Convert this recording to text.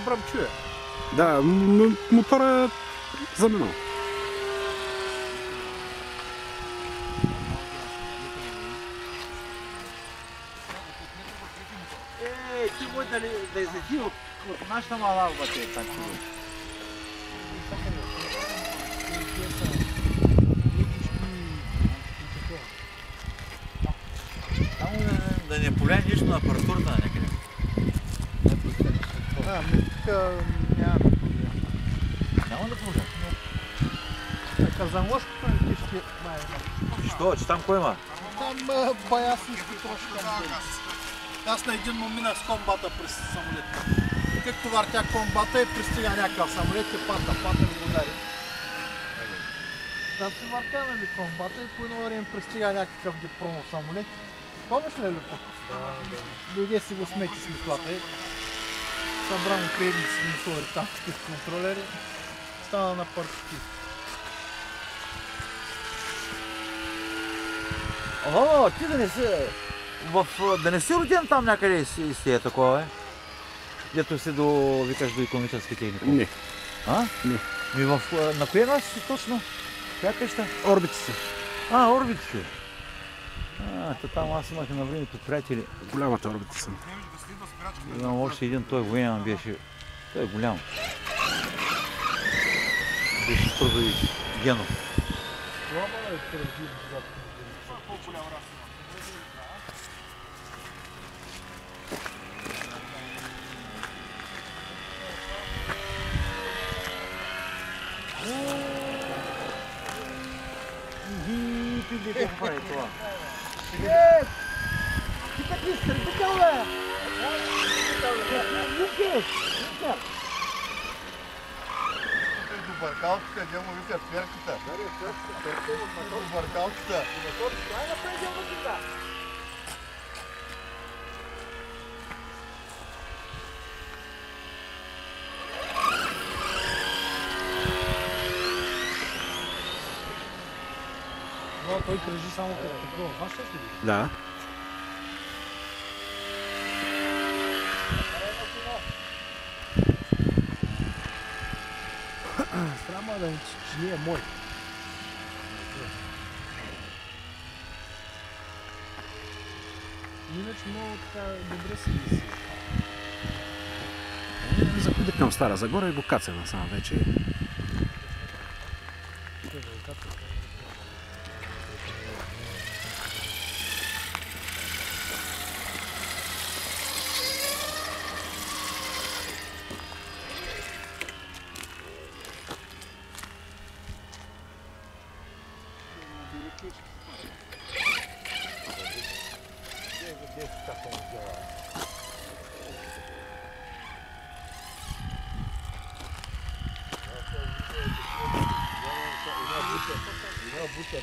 Бръмчуе. Да, мотора заминал. Ти мой да излети от нашата мала батерия там. Само да не повлияе нищо на апаратурата на някъде. Тук няма да повлия. Няма да повлияе. Казанлъшкото летище май има. Що? Че там кой има? Там баясишки трошки. Аз на един му минах с комбата през самолета. Както въртя комбата и пристига някакъв самолет и пата ми удари. Там се въртя нали комбата и по едно време пристига някакъв дипломов самолет. Помниш ли пък? Дойде си го смети с мислата и събра му предници мотори там с тих контролери. Стана на партики. О, ти да не си... Да не си роден там някъде си е такова, е? Дето си викаш до икономически техника? Не. А? Не. На коя нас си точно? Коя къща? Орбити си. Орбити си. Там аз имах на времето приятели. Голямата орбити съм. Имам още един, той военен беше. Той е голям. Беше Трудович Генов. Ти прави това? Ти какви сърбител, бе? До бъркалката, где му викат ферката. До бъркалката. Но той кръжи само като такова. Ващаш ли? Да. Срама да че не е мой. Иначе много така добре си виси. Заходи към Стара Загора и го каца насам вече. Бутя,